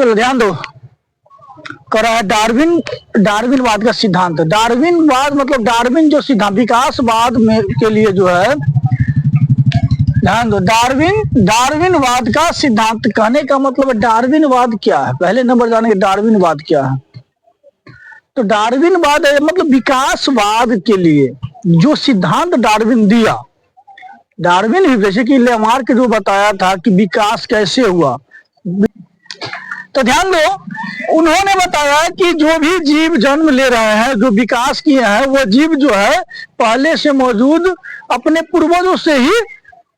चलो ध्यान दो। करा है डार्विनवाद का सिद्धांत। डार्विनवाद मतलब डार्विन जो सिद्धांत विकासवाद में के लिए जो है, ध्यान दो, डार्विनवाद का सिद्धांत कहने का मतलब डार्विनवाद क्या है, पहले नंबर जानेंगे डार्विनवाद क्या है। तो डार्विनवाद मतलब विकासवाद के लिए जो सिद्धांत डार्विन दिया, डार्विन ही जैसे कि लेमार्क जो बताया था कि विकास कैसे हुआ, तो ध्यान दो, उन्होंने बताया कि जो भी जीव जन्म ले रहे हैं, जो विकास किए हैं, वो जीव जो है पहले से मौजूद अपने पूर्वजों से ही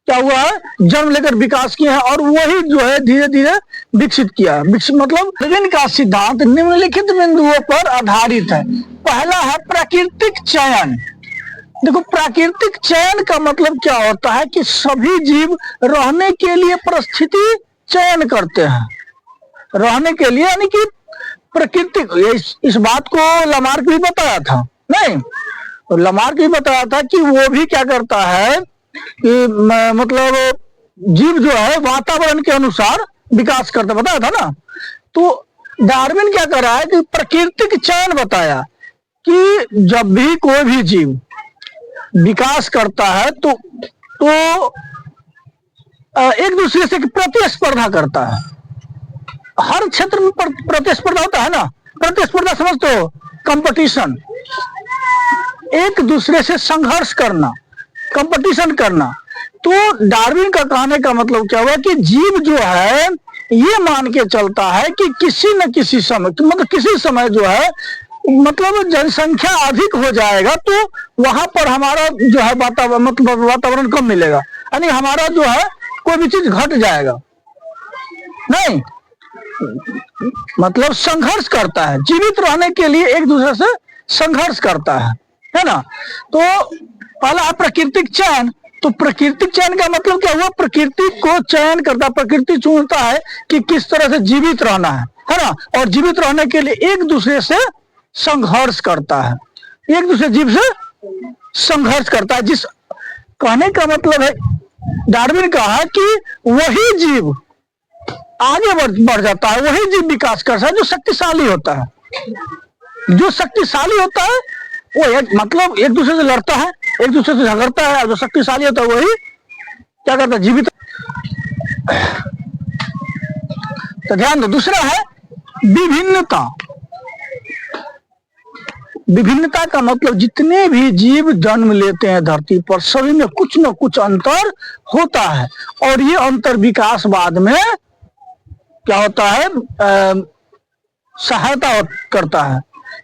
क्या हुआ है, जन्म लेकर विकास किए हैं और वही जो है धीरे धीरे विकसित किया है। मतलब डार्विन का सिद्धांत निम्नलिखित बिंदुओं पर आधारित है। पहला है प्राकृतिक चयन। देखो, प्राकृतिक चयन का मतलब क्या होता है कि सभी जीव रहने के लिए परिस्थिति चयन करते हैं, रहने के लिए, यानी कि प्राकृतिक। इस बात को लेमार्क भी बताया था, नहीं, तो लेमार्क भी बताया था कि वो भी क्या करता है कि मतलब जीव जो है वातावरण के अनुसार विकास करता, बताया था ना। तो डार्विन क्या कर रहा है कि प्राकृतिक चयन बताया कि जब भी कोई भी जीव विकास करता है तो एक दूसरे से प्रतिस्पर्धा करता है। हर क्षेत्र में प्रतिस्पर्धा होता है ना, प्रतिस्पर्धा समझते हो, कंपटीशन, एक दूसरे से संघर्ष करना, कंपटीशन करना। तो डार्विन का कहने का मतलब क्या हुआ कि जीव जो है ये मान के चलता है कि किसी न किसी समय, मतलब किसी समय जो है, मतलब जनसंख्या अधिक हो जाएगा तो वहां पर हमारा जो है वातावरण, मतलब वातावरण कम मिलेगा, यानी हमारा जो है कोई भी चीज घट जाएगा, नहीं, मतलब संघर्ष करता है, जीवित रहने के लिए एक दूसरे से संघर्ष करता है ना। तो पहला है प्राकृतिक चयन। तो प्राकृतिक चयन का मतलब क्या हुआ, प्रकृति को चयन करता, प्रकृति चुनता है कि किस तरह से जीवित रहना है ना, और जीवित रहने के लिए एक दूसरे से संघर्ष करता है, एक दूसरे जीव से संघर्ष करता है। जिस कहने का मतलब है, डार्विन कहा कि वही जीव आगे बढ़ जाता है, वही जीव विकास करता है जो शक्तिशाली होता है। जो शक्तिशाली होता है वो मतलब एक दूसरे से लड़ता है, एक दूसरे से झगड़ता है, और जो शक्तिशाली होता है वही क्या करता है, जीवित। तो ध्यान दो, दूसरा है विभिन्नता। विभिन्नता का मतलब जितने भी जीव जन्म लेते हैं धरती पर, सभी में कुछ न कुछ अंतर होता है, और ये अंतर विकासवाद में क्या होता है, सहायता करता है।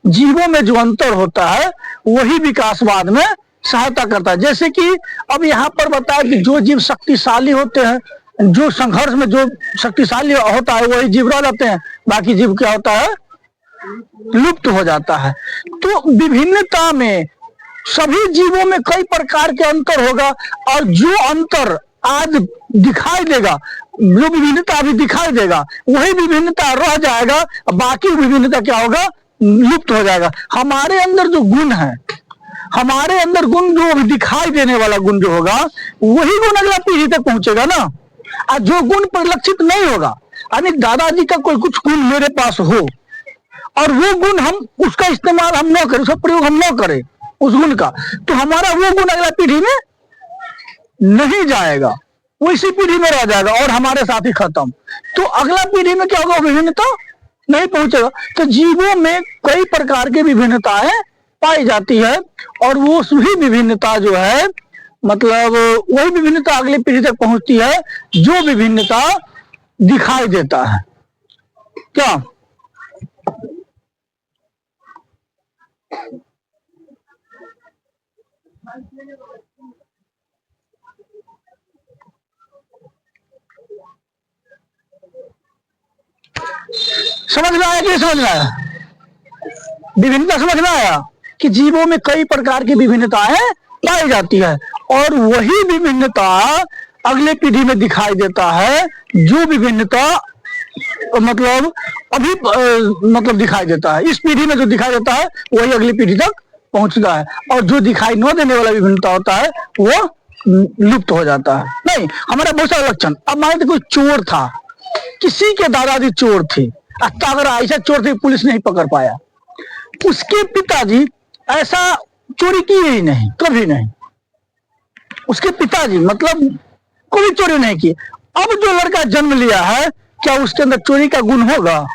जीवों में जो अंतर होता है वही विकासवाद में सहायता करता है। जैसे कि अब यहाँ पर बताया कि जो जीव शक्तिशाली होते हैं, जो संघर्ष में जो शक्तिशाली होता है वही जीव रह जाते हैं, बाकी जीव क्या होता है, लुप्त हो जाता है। तो विभिन्नता में सभी जीवों में कई प्रकार के अंतर होगा, और जो अंतर आज दिखाई देगा, जो विभिन्नता अभी दिखाई देगा, वही विभिन्नता रह जाएगा, बाकी विभिन्नता क्या होगा, लुप्त हो जाएगा। हमारे अंदर जो गुण है, हमारे अंदर गुण जो दिखाई देने वाला गुण जो होगा, वही गुण अगला पीढ़ी तक पहुंचेगा ना। और जो गुण परिलक्षित नहीं होगा, यानी दादाजी का कोई कुछ गुण मेरे पास हो और वो गुण हम उसका इस्तेमाल हम न करें, उसका प्रयोग हम न करें उस गुण का, तो हमारा वो गुण अगला पीढ़ी में नहीं जाएगा, वो इसी पीढ़ी में रह जाएगा और हमारे साथ ही खत्म। तो अगला पीढ़ी में क्या होगा, विभिन्नता नहीं पहुंचेगा। तो जीवों में कई प्रकार की विभिन्नताएं पाई जाती है, और वो सभी विभिन्नता जो है, मतलब वही विभिन्नता अगली पीढ़ी तक पहुंचती है जो विभिन्नता दिखाई देता है। क्या समझ में आया कि समझ में आया? विभिन्नता समझ में आया कि जीवों में कई प्रकार की विभिन्नताएं पाई जाती है, और वही विभिन्नता अगले पीढ़ी में दिखाई देता है जो विभिन्नता मतलब अभी मतलब दिखाई देता है। इस पीढ़ी में जो दिखाई देता है वही अगली पीढ़ी तक पहुंचता है, और जो दिखाई न देने वाला विभिन्नता होता है वो लुप्त हो जाता है। नहीं, हमारा बहुत सारा लक्षण, अब मान लीजिए कोई चोर था, किसी के दादाजी चोर थे, तगड़ा ऐसा चोर थे पुलिस नहीं पकड़ पाया। उसके पिताजी ऐसा चोरी किए ही नहीं, कभी नहीं। उसके पिताजी मतलब कोई चोरी नहीं की। अब जो लड़का जन्म लिया है, क्या उसके अंदर चोरी का गुण होगा?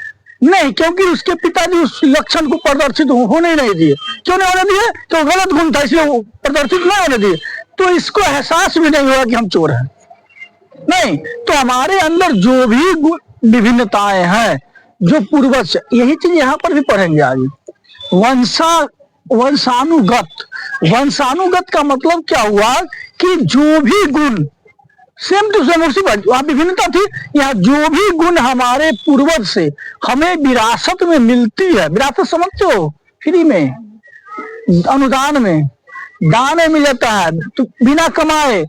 नहीं, क्योंकि उसके पिताजी उस लक्षण को प्रदर्शित होने ही नहीं दिए। क्यों नहीं होने दिए? तो गलत गुण था, इसलिए वो प्रदर्शित नहीं होने दिए। तो इसको एहसास भी नहीं हुआ कि हम चोर हैं। नहीं, तो हमारे अंदर जो भी विभिन्नताएं हैं, जो पूर्वज, यही चीज यहाँ पर भी पढ़ेंगे आगे। वंशानुगत, वंशानुगत का मतलब क्या हुआ कि जो भी गुण सेम टू सेम, उसी बात, वहां विभिन्नता थी, यहाँ जो भी गुण हमारे पूर्वज से हमें विरासत में मिलती है, विरासत समझते हो, फ्री में, अनुदान में, दान में मिल जाता है, तो बिना कमाए,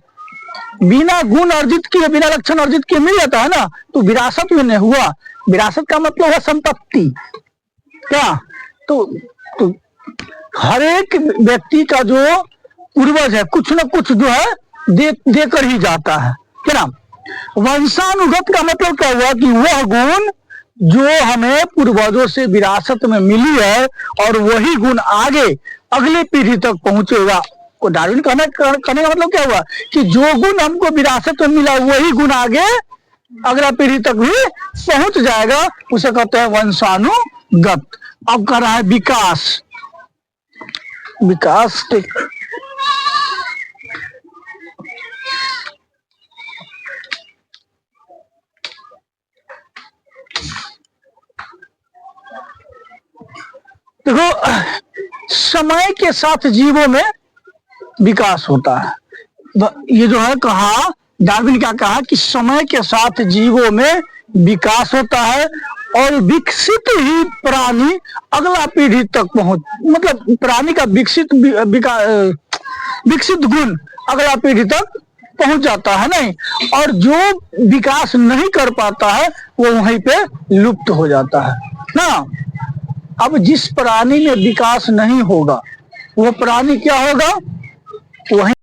बिना गुण अर्जित किए, बिना लक्षण अर्जित किए मिल जाता है ना, तो विरासत में नहीं हुआ। विरासत का मतलब है संपत्ति। क्या? तो हर एक व्यक्ति का जो पूर्वज है कुछ न कुछ जो है देकर ही जाता है, क्या नाम? वंशानुगत का मतलब क्या हुआ कि वह गुण जो हमें पूर्वजों से विरासत में मिली है और वही गुण आगे अगली पीढ़ी तक पहुंचेगा। को डार्विन कहने का मतलब क्या हुआ कि जो गुण हमको विरासत में मिला वही गुण आगे अगला पीढ़ी तक भी पहुंच जाएगा, उसे कहते हैं वंशानुगत। अब कर रहा है विकास। विकास देखो, समय के साथ जीवों में विकास होता है। ये जो है कहा, डार्विन क्या कहा कि समय के साथ जीवों में विकास होता है और विकसित ही प्राणी अगला पीढ़ी तक पहुंच, मतलब प्राणी का विकसित गुण अगला पीढ़ी तक पहुंच जाता है। नहीं, और जो विकास नहीं कर पाता है वो वहीं पे लुप्त हो जाता है ना। अब जिस प्राणी में विकास नहीं होगा वो प्राणी क्या होगा? वहीं